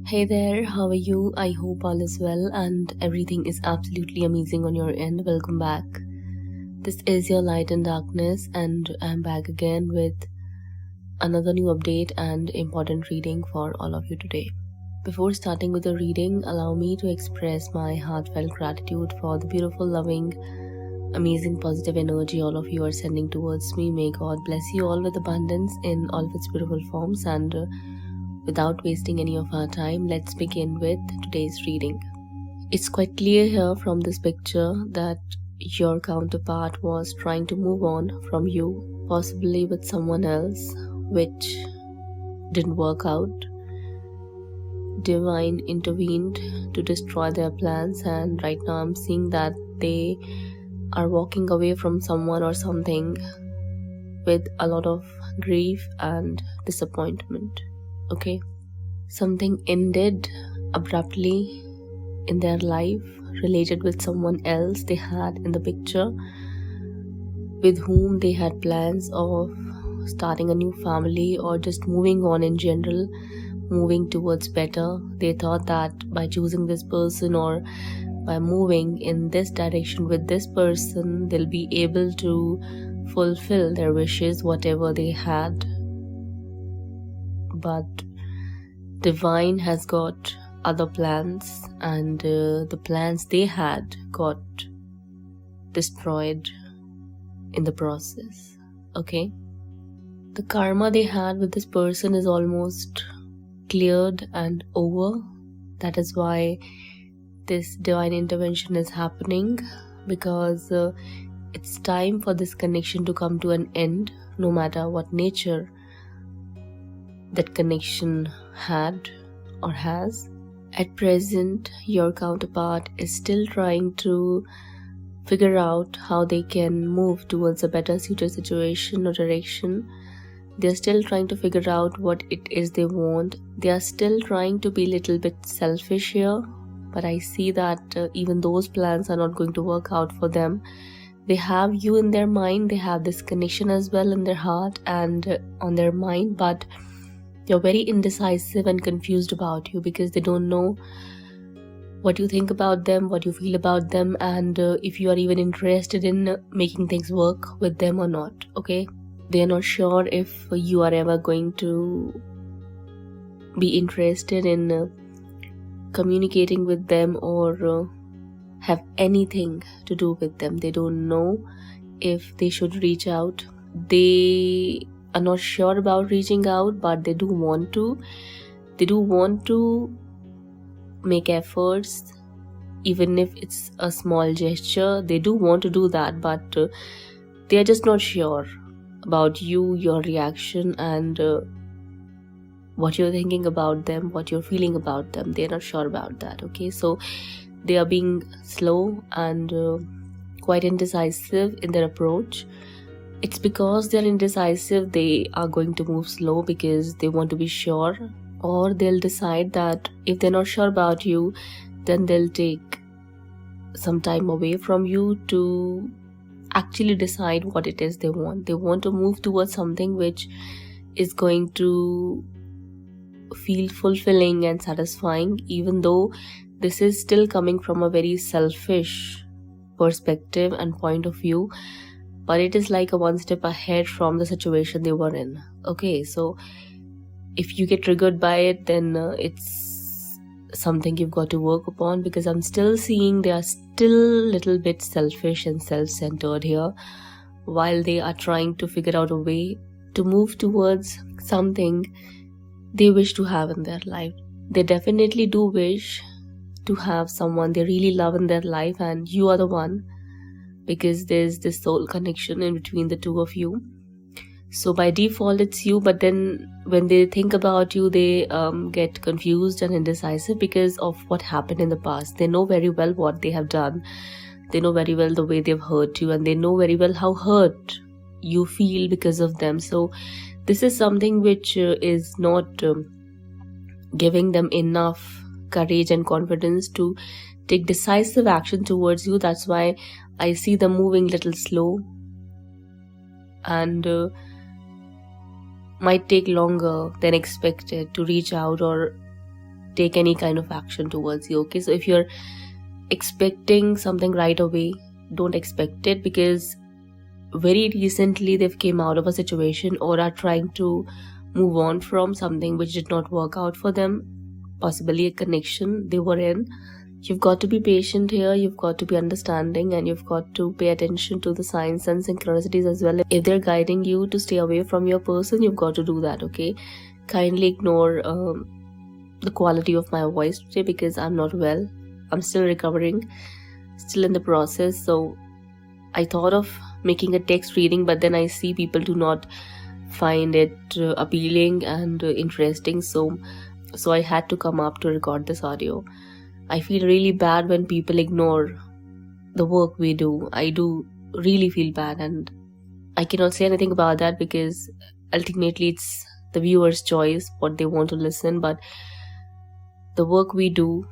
Hey there, how are you? I hope all is well and everything is absolutely amazing on your end. Welcome back. This is your Light and Darkness, and I'm back again with another new update and important reading for all of you today. Before starting with the reading, allow me to express my heartfelt gratitude for the beautiful, loving, amazing, positive energy all of you are sending towards me. May God bless you all with abundance in all of its beautiful forms, and without wasting any of our time, let's begin with today's reading. It's quite clear here from this picture that your counterpart was trying to move on from you, possibly with someone else, which didn't work out. Divine intervened to destroy their plans, and right now I'm seeing that they are walking away from someone or something with a lot of grief and disappointment. Okay, something ended abruptly in their life related with someone else they had in the picture, with whom they had plans of starting a new family or just moving on in general, moving towards better. They thought that by choosing this person or by moving in this direction with this person, they'll be able to fulfill their wishes, whatever they had. But Divine has got other plans, and the plans they had got destroyed in the process. Okay, the karma they had with this person is almost cleared and over. That is why this divine intervention is happening, because it's time for this connection to come to an end, no matter what nature that connection had or has. At present, your counterpart is still trying to figure out how they can move towards a better future situation or direction. They're still trying to figure out what it is they want. They are still trying to be a little bit selfish here, but I see that even those plans are not going to work out for them. They have you in their mind, they have this connection as well in their heart and on their mind, but they're very indecisive and confused about you because they don't know what you think about them, what you feel about them, and if you are even interested in making things work with them or not. Okay, they're not sure if you are ever going to be interested in communicating with them or have anything to do with them. They don't know if they should reach out. They are not sure about reaching out, but they do want to. They do want to make efforts, even if it's a small gesture. They do want to do that, but they are just not sure about you, your reaction, and what you're thinking about them, what you're feeling about them. They're not sure about that. Okay, so they are being slow and quite indecisive in their approach. It's because they're indecisive they are going to move slow because they want to be sure, or they'll decide that if they're not sure about you, then they'll take some time away from you to actually decide what it is they want. They want to move towards something which is going to feel fulfilling and satisfying, even though this is still coming from a very selfish perspective and point of view, but it is like a one step ahead from the situation they were in. Okay, so if you get triggered by it, then it's something you've got to work upon, because I'm still seeing they are still a little bit selfish and self-centered here, while they are trying to figure out a way to move towards something they wish to have in their life. They definitely do wish to have someone they really love in their life, and you are the one, because there's this soul connection in between the two of you. So by default it's you, but then when they think about you, they get confused and indecisive because of what happened in the past. They know very well what they have done. They know very well the way they've hurt you, and they know very well how hurt you feel because of them. So this is something which is not giving them enough courage and confidence to take decisive action towards you. That's why I see them moving a little slow, and might take longer than expected to reach out or take any kind of action towards you. Okay, so if you're expecting something right away, don't expect it, because very recently they've came out of a situation or are trying to move on from something which did not work out for them, possibly a connection they were in. You've got to be patient here, you've got to be understanding, and you've got to pay attention to the signs and synchronicities as well. If they're guiding you to stay away from your person, you've got to do that. Okay, kindly ignore the quality of my voice today because I'm not well. I'm still recovering, still in the process. So I thought of making a text reading, but then I see people do not find it appealing and interesting, so I had to come up to record this audio. I feel really bad when people ignore the work we do. I do really feel bad, and I cannot say anything about that because ultimately it's the viewer's choice what they want to listen. But the work we do,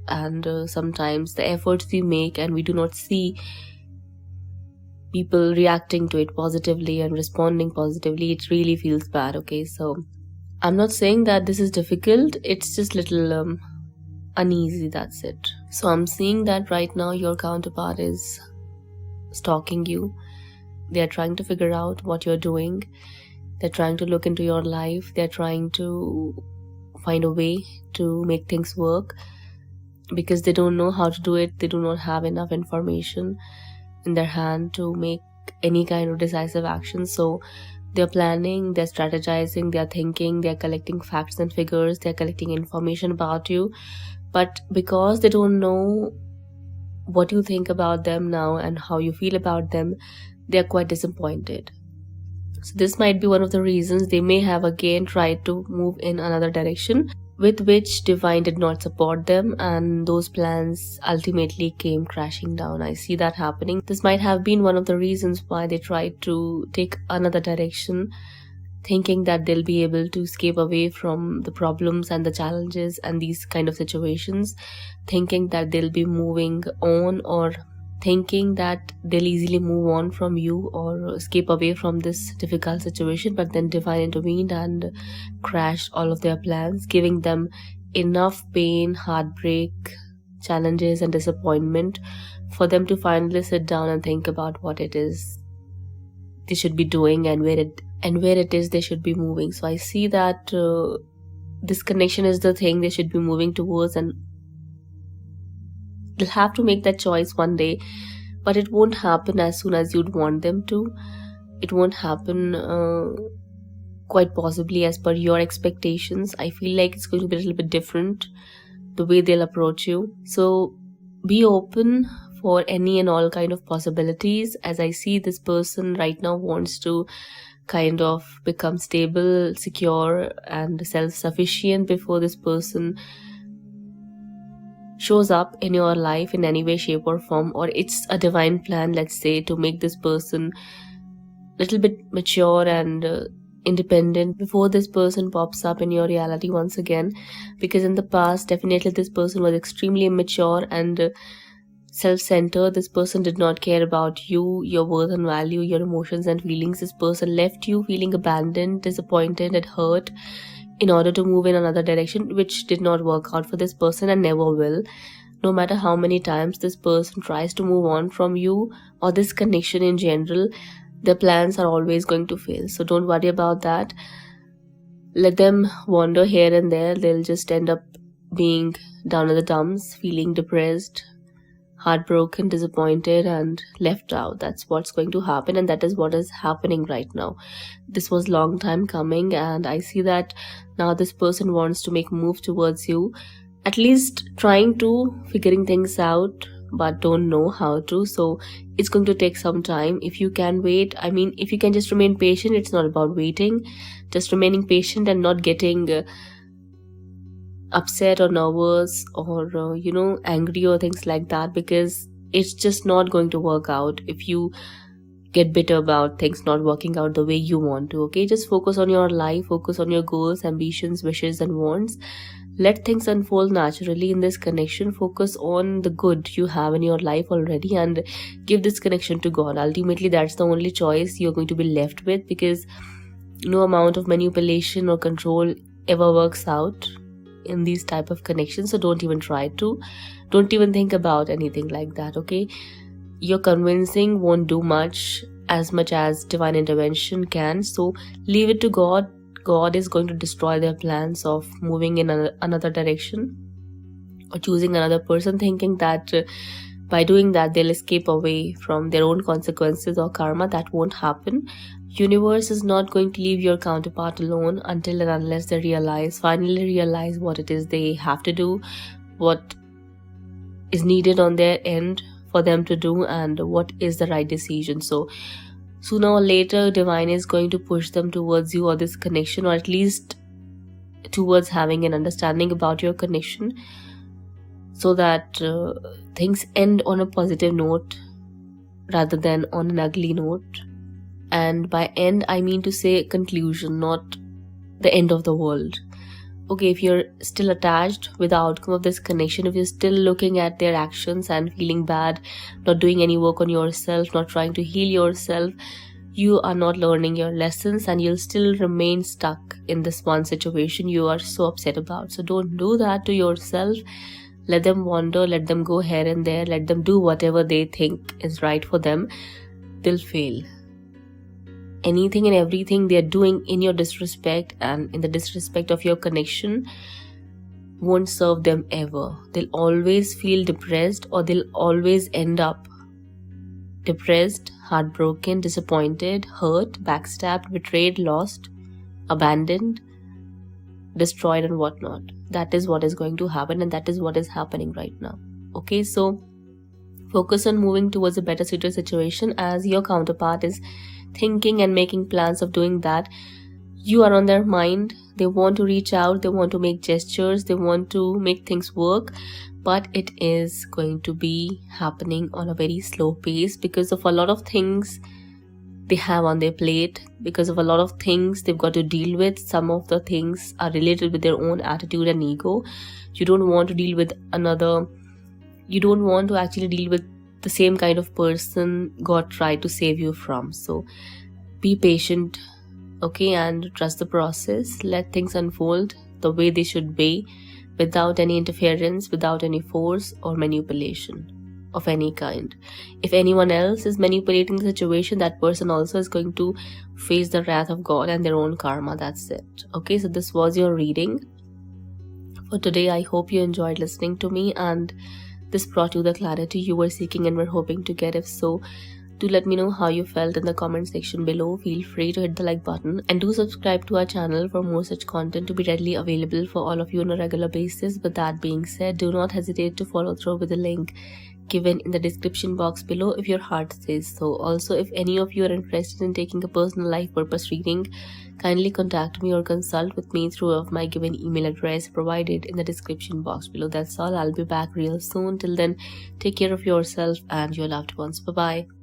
and sometimes the efforts we make, and we do not see people reacting to it positively and responding positively, it really feels bad. Okay, so I'm not saying that this is difficult, it's just little uneasy, that's it. So I'm seeing that right now your counterpart is stalking you. They're trying to figure out what you're doing. They're trying to look into your life. They're trying to find a way to make things work because they don't know how to do it. They do not have enough information in their hand to make any kind of decisive action. So they're planning, they're strategizing, they're thinking, they're collecting facts and figures, they're collecting information about you. But because they don't know what you think about them now and how you feel about them, they're quite disappointed. So this might be one of the reasons they may have again tried to move in another direction, with which divine did not support them, and those plans ultimately came crashing down. I see that happening. This might have been one of the reasons why they tried to take another direction, thinking that they'll be able to escape away from the problems and the challenges and these kind of situations, thinking that they'll be moving on, or thinking that they'll easily move on from you or escape away from this difficult situation. But then divine intervened and crashed all of their plans, giving them enough pain, heartbreak, challenges and disappointment for them to finally sit down and think about what it is they should be doing and where it is they should be moving. So I see that this connection is the thing they should be moving towards, and they'll have to make that choice one day, but it won't happen as soon as you'd want them to. It won't happen quite possibly as per your expectations. I feel like it's going to be a little bit different the way they'll approach you. So be open for any and all kind of possibilities. As I see, this person right now wants to kind of become stable, secure and self-sufficient before this person shows up in your life in any way, shape or form. Or it's a divine plan, let's say, to make this person a little bit mature and independent before this person pops up in your reality once again. Because in the past, definitely this person was extremely immature and self-centered. This person did not care about you, your worth and value, your emotions and feelings. This person left you feeling abandoned, disappointed and hurt in order to move in another direction, which did not work out for this person and never will. No matter how many times this person tries to move on from you or this connection in general, their plans are always going to fail. So don't worry about that. Let them wander here and there. They'll just end up being down in the dumps, feeling depressed, heartbroken, disappointed and left out. That's what's going to happen, and that is what is happening right now. This was long time coming, and I see that now this person wants to make a move towards you, at least trying to figuring things out, but don't know how to. So it's going to take some time. If you can wait, I mean, if you can just remain patient, it's not about waiting, just remaining patient and not getting upset or nervous or angry or things like that, because it's just not going to work out if you get bitter about things not working out the way you want to. Okay, just focus on your life, focus on your goals, ambitions, wishes and wants. Let things unfold naturally in this connection. Focus on the good you have in your life already and give this connection to God. Ultimately, that's the only choice you're going to be left with, because no amount of manipulation or control ever works out in these type of connections, so don't even try to. Don't even think about anything like that, okay? Your convincing won't do much as divine intervention can, so leave it to God. God is going to destroy their plans of moving in another direction or choosing another person, thinking that by doing that they'll escape away from their own consequences or karma. That won't happen. Universe is not going to leave your counterpart alone until and unless they finally realize what it is they have to do, what is needed on their end for them to do, and what is the right decision. So sooner or later, divine is going to push them towards you or this connection, or at least towards having an understanding about your connection, so that things end on a positive note rather than on an ugly note. And by end, I mean to say conclusion, not the end of the world. Okay, if you're still attached with the outcome of this connection, if you're still looking at their actions and feeling bad, not doing any work on yourself, not trying to heal yourself, you are not learning your lessons and you'll still remain stuck in this one situation you are so upset about. So don't do that to yourself. Let them wander, let them go here and there, let them do whatever they think is right for them. They'll fail. Anything and everything they're doing in your disrespect and in the disrespect of your connection won't serve them ever. They'll always feel depressed, or they'll always end up depressed, heartbroken, disappointed, hurt, backstabbed, betrayed, lost, abandoned, destroyed and whatnot. That is what is going to happen, and that is what is happening right now. Okay, so focus on moving towards a better situation as your counterpart is thinking and making plans of doing that. You are on their mind. They want to reach out, they want to make gestures, they want to make things work, but it is going to be happening on a very slow pace because of a lot of things they have on their plate, because of a lot of things they've got to deal with. Some of the things are related with their own attitude and ego. You don't want to deal with you don't want to actually deal with the same kind of person God tried to save you from. So be patient, okay, and trust the process. Let things unfold the way they should be, without any interference, without any force or manipulation of any kind. If anyone else is manipulating the situation, that person also is going to face the wrath of God and their own karma. That's it. Okay, so this was your reading for today. I hope you enjoyed listening to me and this brought you the clarity you were seeking and were hoping to get. If so, do let me know how you felt in the comment section below. Feel free to hit the like button and do subscribe to our channel for more such content to be readily available for all of you on a regular basis. With that being said, do not hesitate to follow through with the link given in the description box below if your heart says so. Also, if any of you are interested in taking a personal life purpose reading, kindly contact me or consult with me through my given email address provided in the description box below. That's all. I'll be back real soon. Till then, take care of yourself and your loved ones. Bye bye.